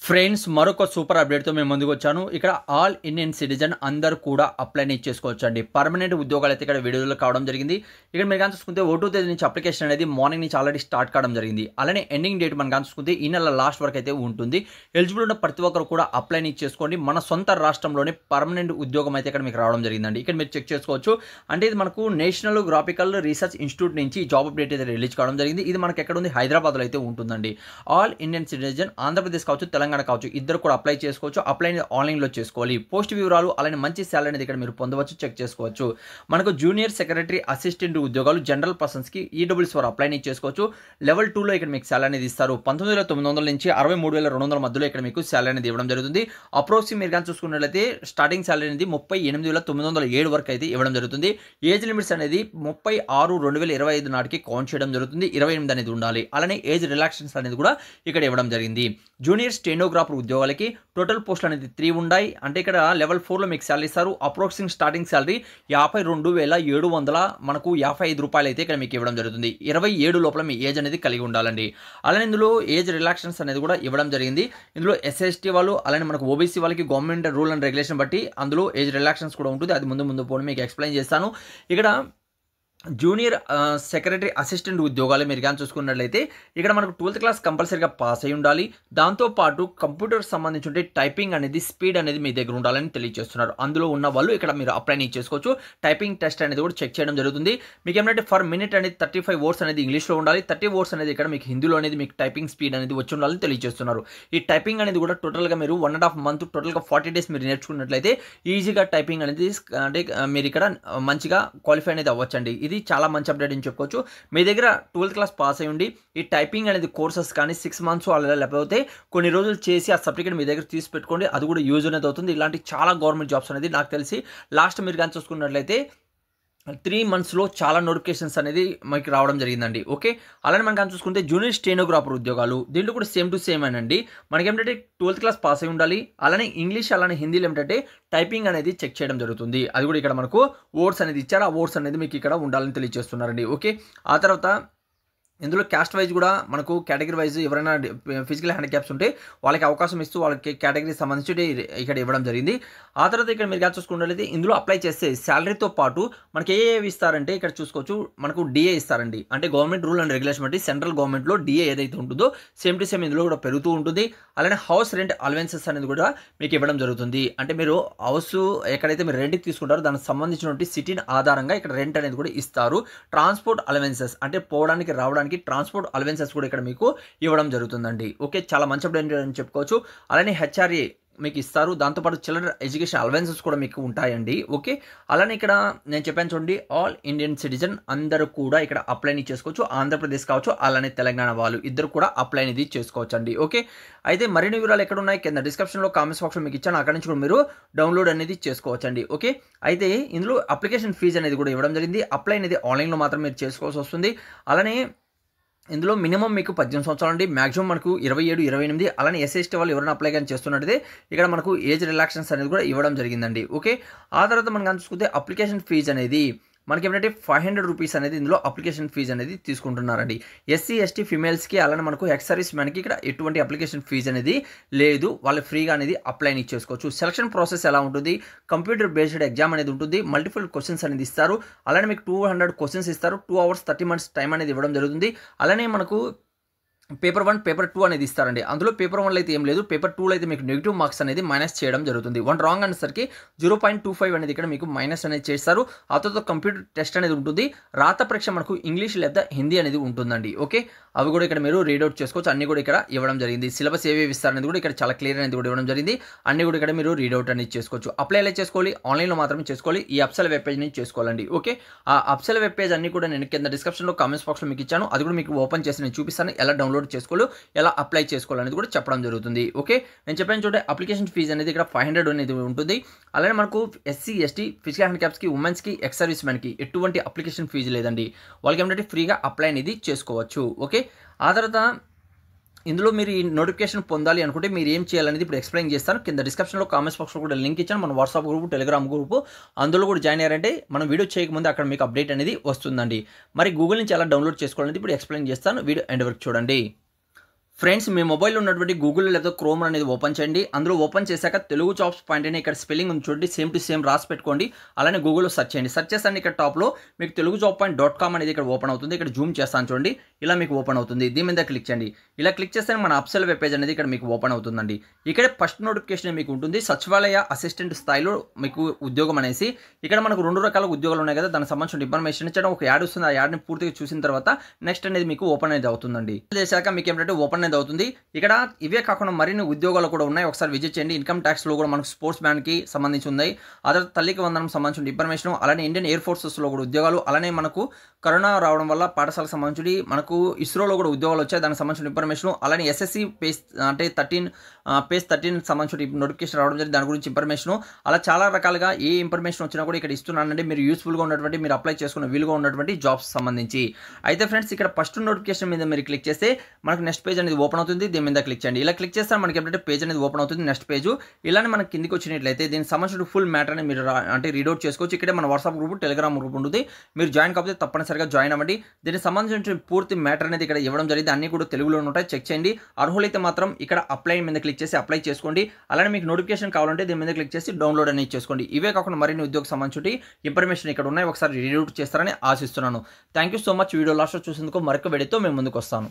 Friends మరొక super అప్డేట్తో మేము ముందుకు వచ్చాను. ఇక్కడ ఆల్ ఇండియన్ సిటిజన్ అందరూ కూడా అప్లై చేసుకోవచ్చు అండి. పర్మనెంట్ ఉద్యోగాలు అయితే ఇక్కడ వీడియోలో కావడం జరిగింది. ఇక్కడ మీరు కానీ చూసుకుంటే 1వ తేదీ నుంచి అప్లికేషన్ అనేది మార్నింగ్ నుంచి ఆల్రెడీ స్టార్ట్ కావడం జరిగింది. అలానే ఎండింగ్ డేట్ మనం కానీ చూసుకుంటే ఈ నెల లాస్ట్ వరకు అయితే ఉంటుంది. ఎలిజిబుల్ ఉన్న ప్రతి ఒక్కరు కూడా అప్లై చేసుకోండి. మన సొంత రాష్ట్రంలోనే పర్మనెంట్ ఉద్యోగం అయితే ఇక్కడ మీకు రావడం జరిగిందండి. ఇక్కడ మీరు చెక్ చేసుకోవచ్చు. అంటే ఇది మనకు నేషనల్ గ్రాఫికల్ రీసెర్చ్ ఇన్స్టిట్యూట్ నుంచి జాబ్ అప్డేట్ అయితే రిలీజ్ కావడం జరిగింది. ఇది మనకి ఎక్కడ ఉంది? హైదరాబాద్లో అయితే ఉంటుందండి. ఆల్ ఇండియన్ సిటిజన్ ఆంధ్రప్రదేశ్ కావచ్చు, తెలంగాణ కావచ్చు, ఇద్దరు కూడా అప్లై చేసుకోవచ్చు. అప్లై ఆన్లైన్లో చేసుకోవాలి. పోస్ట్ వివరాలు అలానే మంచి శాలరీ అనేది ఇక్కడ మీరు పొందవచ్చు, చెక్ చేసుకోవచ్చు. మనకు జూనియర్ సెక్రటరీ అసిస్టెంట్ ఉద్యోగాలు జనరల్ పర్సన్స్ కి ఈడబ్ల్యూఎస్ వారు అప్లై చేసుకోవచ్చు. లెవెల్ 2లో ఇక్కడ మీకు శాలరీ అనేది ఇస్తారు. 19,900 నుంచి 63,200 మధ్యలో ఇక్కడ మీకు శాలరీ అనేది ఇవ్వడం జరుగుతుంది. అప్రోక్సి మీరు కానీ చూసుకున్నట్లయితే స్టార్టింగ్ శాలరీ అనేది 38,907 వరకు అయితే ఇవ్వడం జరుగుతుంది. ఏజ్ లిమిట్స్ అనేది 36/2025 నాటికి కౌంట్ చేయడం జరుగుతుంది. 28 అనేది ఉండాలి. అలానే ఏజ్ రిలాక్సేషన్స్ అనేది కూడా ఇక్కడ ఇవ్వడం జరిగింది. జూనియర్ స్టెనోగ్రాఫర్ ఉద్యోగాలకి టోటల్ పోస్టులు అనేది 3 ఉన్నాయి. అంటే ఇక్కడ లెవెల్ 4లో మీకు శాలరీ ఇస్తారు. అప్రోక్సింగ్ స్టార్టింగ్ శాలరీ 52,700 మనకు 55 రూపాయలు అయితే ఇక్కడ మీకు ఇవ్వడం జరుగుతుంది. 27 లోపల మీ ఏజ్ అనేది కలిగి ఉండాలండి. అలానే ఇందులో ఏజ్ రిలాక్సేషన్స్ అనేది కూడా ఇవ్వడం జరిగింది. ఇందులో ఎస్ఎస్టీ వాళ్ళు అలానే మనకు ఓబీసీ వాళ్ళకి గవర్నమెంట్ రూల్ అండ్ రెగ్యులేషన్ బట్టి అందులో ఏజ్ రిలాక్సేషన్స్ కూడా ఉంటుంది. అది ముందు పోనీ మీకు ఎక్స్ప్లెయిన్ చేస్తాను. ఇక్కడ జూనియర్ సెక్రటరీ అసిస్టెంట్ ఉద్యోగాలు మీరు కానీ చూసుకున్నట్లయితే ఇక్కడ మనకు 12th క్లాస్ కంపల్సరీగా పాస్ అయి ఉండాలి. దాంతోపాటు కంప్యూటర్ సంబంధించి టైపింగ్ అనేది స్పీడ్ అనేది మీ దగ్గర ఉండాలని తెలియజేస్తున్నారు. అందులో ఉన్న వాళ్ళు ఇక్కడ మీరు అప్లై చేసుకోవచ్చు. టైపింగ్ టెస్ట్ అనేది కూడా చెక్ చేయడం జరుగుతుంది. మీకు ఏమంటే ఫర్ మినిట్ అనేది 35 వర్డ్స్ అనేది ఇంగ్లీష్లో ఉండాలి. 30 వర్డ్స్ అనేది ఇక్కడ మీకు హిందీలో అనేది మీకు టైపింగ్ స్పీడ్ అనేది వచ్చి ఉండాలని తెలియజేస్తున్నారు. ఈ టైపింగ్ అనేది కూడా టోటల్గా మీరు 1.5 మంత్ టోటల్గా 40 డేస్ మీరు నేర్చుకున్నట్లయితే ఈజీగా టైపింగ్ అనేది అంటే మీరు ఇక్కడ మంచిగా క్వాలిఫై అనేది అవ్వచ్చండి. ఇది చాలా మంచి అప్డేట్ అని చెప్పుకోవచ్చు. మీ దగ్గర 12th క్లాస్ పాస్ అయ్యి ఉండి ఈ టైపింగ్ అనేది కోర్సెస్ కానీ 6 months అలా లేకపోతే కొన్ని రోజులు చేసి ఆ సర్టిఫికేట్ మీ దగ్గర తీసి పెట్టుకోండి. అది కూడా యూజ్ అనేది అవుతుంది. ఇలాంటి చాలా గవర్నమెంట్ జాబ్స్ అనేది నాకు తెలిసి లాస్ట్ మీరు కానీ చూసుకున్నట్లయితే 3 monthsలో చాలా నోటిఫికేషన్స్ అనేది మనకి రావడం జరిగిందండి. ఓకే, అలానే మనం కానీ చూసుకుంటే జూనియర్ స్టెనోగ్రాఫర్ ఉద్యోగాలు దీంట్లో కూడా సేమ్ టు సేమ్ అండి. మనకి ఏంటంటే 12th క్లాస్ పాస్ అయి ఉండాలి. అలానే ఇంగ్లీష్ అలానే హిందీలో ఏంటంటే టైపింగ్ అనేది చెక్ చేయడం జరుగుతుంది. అది కూడా ఇక్కడ మనకు వర్డ్స్ అనేది ఇచ్చారు. ఆ వర్డ్స్ అనేది మీకు ఇక్కడ ఉండాలని తెలియజేస్తున్నారండి. ఓకే, ఆ తర్వాత ఇందులో క్యాస్ట్ వైజ్ కూడా మనకు కేటగిరీ వైజ్ ఎవరైనా ఫిజికల్ హ్యాండిక్యాప్స్ ఉంటే వాళ్ళకి అవకాశం ఇస్తూ వాళ్ళకి కేటగిరీకి సంబంధించి ఇక్కడ ఇవ్వడం జరిగింది. ఆ తర్వాత ఇక్కడ మీరు చూసుకున్నట్లయితే ఇందులో అప్లై చేస్తే శాలరీతో పాటు మనకి ఏవి ఇస్తారంటే ఇక్కడ చూసుకోవచ్చు. మనకు డిఏ ఇస్తారండి. అంటే గవర్నమెంట్ రూల్ అండ్ రెగ్యులేషన్ బట్టి సెంట్రల్ గవర్నమెంట్లో డిఏ ఏదైతే ఉంటుందో సేమ్ టు సేమ్ ఇందులో కూడా పెరుగుతూ ఉంటుంది. అలానే హౌస్ రెంట్ అలవెన్సెస్ అనేది కూడా మీకు ఇవ్వడం జరుగుతుంది. అంటే మీరు హౌస్ ఎక్కడైతే మీరు రెంట్కి తీసుకుంటారో దానికి సంబంధించినటువంటి సిటీని ఆధారంగా ఇక్కడ రెంట్ అనేది కూడా ఇస్తారు. ట్రాన్స్పోర్ట్ అలవెన్సెస్ అంటే పోవడానికి రావడానికి ట్రాన్స్పోర్ట్ అలవెన్సెస్ కూడా ఇక్కడ మీకు ఇవ్వడం జరుగుతుందండి. ఓకే, చాలా మంచి అప్డేట్ అని చెప్పుకోవచ్చు. అలానే హెచ్ఆర్ఏ మీకు ఇస్తారు. దాంతోపాటు చిల్డ్రన్ ఎడ్యుకేషన్ అలవెన్సెస్ కూడా మీకు ఉంటాయండి. ఓకే, అలానే ఇక్కడ నేను చెప్పాను చూడండి, ఆల్ ఇండియన్ సిటిజన్ అందరూ కూడా ఇక్కడ అప్లై చేసుకోవచ్చు. ఆంధ్రప్రదేశ్ కావచ్చు అలానే తెలంగాణ వాళ్ళు ఇద్దరు కూడా అప్లై అనేది చేసుకోవచ్చు అండి. ఓకే, అయితే మరిన్ని వివరాలు ఎక్కడ ఉన్నాయి కింద డిస్క్రిప్షన్లో కామెంట్స్ బాక్స్లో మీకు ఇచ్చాను. అక్కడ నుంచి కూడా మీరు డౌన్లోడ్ అనేది చేసుకోవచ్చు అండి. ఓకే, అయితే ఇందులో అప్లికేషన్ ఫీజు అనేది కూడా ఇవ్వడం జరిగింది. అప్లై అనేది ఆన్లైన్లో మాత్రం మీరు చేసుకోవాల్సి వస్తుంది. అలానే ఇందులో మినిమం మీకు 18 సంవత్సరాలు అండి. మాక్సిమం మనకు 27, 28. అలానే ఎస్ఎస్టీ వాళ్ళు ఎవరైనా అప్లై కానీ చేస్తున్నట్టయితే ఇక్కడ మనకు ఏజ్ రిలాక్సేషన్స్ అనేది కూడా ఇవ్వడం జరిగిందండి. ఓకే, ఆ తర్వాత మనం కానీ చూసుకుంటే అప్లికేషన్ ఫీజు అనేది మనకి ఏమంటే 500 రూపీస్ అనేది ఇందులో అప్లికేషన్ ఫీజు అనేది తీసుకుంటున్నారండి. ఎస్సీ ఎస్టీ ఫిమేల్స్కి అలానే మనకు ఎక్స్ సర్వీస్ మ్యాన్కి ఇక్కడ ఎటువంటి అప్లికేషన్ ఫీజు అనేది లేదు. వాళ్ళు ఫ్రీగా అనేది అప్లై చేసుకోవచ్చు. సెలక్షన్ ప్రాసెస్ ఎలా ఉంటుంది? కంప్యూటర్ బేస్డ్ ఎగ్జామ్ అనేది ఉంటుంది. మల్టిపుల్ క్వశ్చన్స్ అనేది ఇస్తారు. అలానే మీకు 200 క్వశ్చన్స్ ఇస్తారు. 2 hours 30 minutes టైం అనేది ఇవ్వడం జరుగుతుంది. అలానే మనకు పేపర్ 1 పేపర్ 2 అనేది ఇస్తారండి. అందులో పేపర్ 1లో అయితే ఏం లేదు. పేపర్ 2లో అయితే మీకు నెగిటివ్ మార్క్స్ అనేది మైనస్ చేయడం జరుగుతుంది. 1 రాంగ్ ఆన్సర్కి 0.25 అనేది ఇక్కడ మీకు మైనస్ అనేది చేస్తారు. ఆ తర్వాత కంప్యూటర్ టెస్ట్ అనేది ఉంటుంది. రాత పరీక్ష మనకు ఇంగ్లీష్ లేదా హిందీ అనేది ఉంటుందండి. ఓకే, అవి కూడా ఇక్కడ మీరు రీడౌట్ చేసుకోవచ్చు. అన్ని కూడా ఇక్కడ ఇవ్వడం జరిగింది. సిలబస్ ఏవేవి ఇస్తారనేది కూడా ఇక్కడ చాలా క్లియర్ అనేది కూడా ఇవ్వడం జరిగింది. అన్ని కూడా ఇక్కడ మీరు రీడౌట్ అనేది చేసుకోవచ్చు. అప్లై ఎలా చేసుకోవాలి? ఆన్లైన్లో మాత్రమే చేసుకోవాలి. ఈ అప్సెల్ వెబ్ పేజ్ నుంచి చేసుకోవాలండి. ఓకే, ఆ అప్సెల్ వెబ్ పేజ్ అన్ని కూడా నేను కింద డిస్క్రిప్షన్లో కామెంట్స్ బాక్స్లో మీకు ఇచ్చాను. అది కూడా మీకు ఓపెన్ చేసి నేను చూపిస్తాను. ఎలా డౌన్లోడ్ చేసుకోవాలి, ఎలా అప్లై చేసుకోవాలనేది కూడా చెప్పడం జరుగుతుంది. ఓకే, నేను చెప్పాను చూడండి, అప్లికేషన్ ఫీజు అనేది ఇక్కడ 500 అనేది ఉంటుంది. అలానే మనకు ఎస్సీ ఎస్టీ ఫిజికల్ హ్యాండిక్యాప్స్కి ఉమెన్స్కి ఎక్స్ సర్వీస్ మ్యాన్కి ఎటువంటి అప్లికేషన్ ఫీజు లేదండి. వాళ్ళకి ఏమంటే ఫ్రీగా అప్లై అనేది చేసుకోవచ్చు. ఓకే, ఆ తర్వాత ఇందులో మీరు ఈ నోటిఫికేషన్ పొందాలి అనుకుంటే మీరు ఏం చేయాలనేది ఇప్పుడు ఎక్స్ప్లెయిన్ చేస్తాను. కింద డిస్క్రిప్షన్లో కామెంట్స్ బాక్స్లో కూడా లింక్ ఇచ్చాను. మన వాట్సాప్ గ్రూప్, టెలిగ్రామ్ గ్రూప్, అందులో కూడా జాయిన్ అయ్యారంటే మనం వీడియో చేయకముందు అక్కడ మీకు అప్డేట్ అనేది వస్తుందండి. మరి గూగుల్ నుంచి ఎలా డౌన్లోడ్ చేసుకోవాలనేది ఇప్పుడు ఎక్స్ప్లెయిన్ చేస్తాను. వీడియో ఎండ్ వరకు చూడండి. ఫ్రెండ్స్ మీ మొబైల్లో ఉన్నటువంటి గూగుల్ లేదా క్రోమ్ అనేది ఓపెన్ చేయండి. అందులో ఓపెన్ చేశాక తెలుగు జాబ్స్ పాయింట్ అని ఇక్కడ స్పెల్లింగ్ ఉంది చూడండి, సేమ్ టు సేమ్ రాసి పెట్టుకోండి. అలానే గూగుల్లో సెర్చ్ చేయండి. సెర్చ్ చేస్తాను ఇక్కడ టాప్లో మీకు తెలుగు జాబ్ పాయింట్ .com అనేది ఇక్కడ ఓపెన్ అవుతుంది. ఇక్కడ జూమ్ చేస్తాను చూడండి, ఇలా మీకు ఓపెన్ అవుతుంది. దీని మీద క్లిక్ చేయండి. ఇలా క్లిక్ చేస్తే మన అప్సెల్ వెబ్ పేజ్ అనేది ఇక్కడ మీకు ఓపెన్ అవుతుందండి. ఇక్కడ ఫస్ట్ నోటిఫికేషన్ మీకు ఉంటుంది, సచివాలయ అసిస్టెంట్ స్థాయిలో మీకు ఉద్యోగం అనేసి. ఇక్కడ మనకు 2 రకాల ఉద్యోగాలు ఉన్నాయి కదా, దానికి సంబంధించిన ఇన్ఫర్మేషన్ ఇచ్చడం, ఒక యాడ్ వస్తుంది. ఆ యాడ్ని పూర్తిగా చూసిన తర్వాత నెక్స్ట్ అనేది మీకు ఓపెన్ అనేది అవుతుందండి. చేశాక మీకు ఏంటంటే ఓపెన్ అనేది అవుతుంది. ఇక్కడ ఇవే కాకుండా మరిన్ని ఉద్యోగాలు కూడా ఉన్నాయి, ఒకసారి విజిట్ చేయండి. ఇన్కమ్ ట్యాక్స్లో కూడా మనకు స్పోర్ట్స్ మ్యాన్కి సంబంధించి ఉన్నాయి. అదే తల్లికి వందనం సంబంధించిన ఇన్ఫర్మేషన్, అలానే ఇండియన్ ఎయిర్ ఫోర్సెస్లో కూడా ఉద్యోగాలు, అలానే మనకు కరోనా రావడం వల్ల పాఠశాలకు సంబంధించి మనకు ఇస్రోలో కూడా ఉద్యోగాలు వచ్చాయి, దానికి సంబంధించిన ఇన్ఫర్మేషన్. అలానే ఎస్ఎస్సి పేజ్ అంటే 13 సంబంధించిన నోటిఫికేషన్ రావడం జరిగింది, దాని గురించి ఇన్ఫర్మేషన్. అలా చాలా రకాలుగా ఏ ఇన్ఫర్మేషన్ వచ్చినా కూడా ఇక్కడ ఇస్తున్నానండి. మీరు యూస్ఫుల్గా ఉన్నటువంటి, మీరు అప్లై చేసుకున్న వీలుగా ఉన్నటువంటి జాబ్స్ సంబంధించి. అయితే ఫ్రెండ్స్ ఇక్కడ ఫస్ట్ నోటిఫికేషన్ మీద మీరు క్లిక్ చేస్తే మనకు నెక్స్ట్ పేజ్ అనేది ఓపెన్ అవుతుంది. దీని మీద క్లిక్ చేయండి. ఇలా క్లిక్ చేస్తే మనకి ఏంటంటే పేజ్ అనేది ఓపెన్ అవుతుంది, నెక్స్ట్ పేజ్. ఇలానే మనకి కిందికి వచ్చినట్లయితే దీనికి సంబంధించిన ఫుల్ మ్యాటర్ అని మీరు అంటే రీడౌట్ చేసుకోవచ్చు. ఇక్కడే మన వాట్సాప్ గ్రూప్, టెలిగ్రామ్ గ్రూప్ ఉంటుంది. మీరు జాయిన్ కాకపోతే తప్పనిసరిగా జాయిన్ అవ్వండి. దీనికి సంబంధించిన పూర్తి మ్యాటర్ అనేది ఇక్కడ ఇవ్వడం జరిగింది, అన్ని కూడా తెలుగులో ఉంటాయి, చెక్ చేయండి. అర్హులైతే మాత్రం ఇక్కడ అప్లై మీద క్లిక్ చేసి అప్లై చేసుకోండి. అలానే మీకు నోటిఫికేషన్ కావాలంటే దీని మీద క్లిక్ చేసి డౌన్లోడ్ అనేది చేసుకోండి. ఇవే కాకుండా మరిన్ని ఉద్యోగ సంబంధించి ఇన్ఫర్మేషన్ ఇక్కడ ఉన్నాయి, ఒకసారి రీడౌట్ చేస్తారని ఆశిస్తున్నాను. Thank you so much. Video లాస్ట్లో చూసేందుకు మరొక వీడియోతో మేము ముందుకు వస్తాను.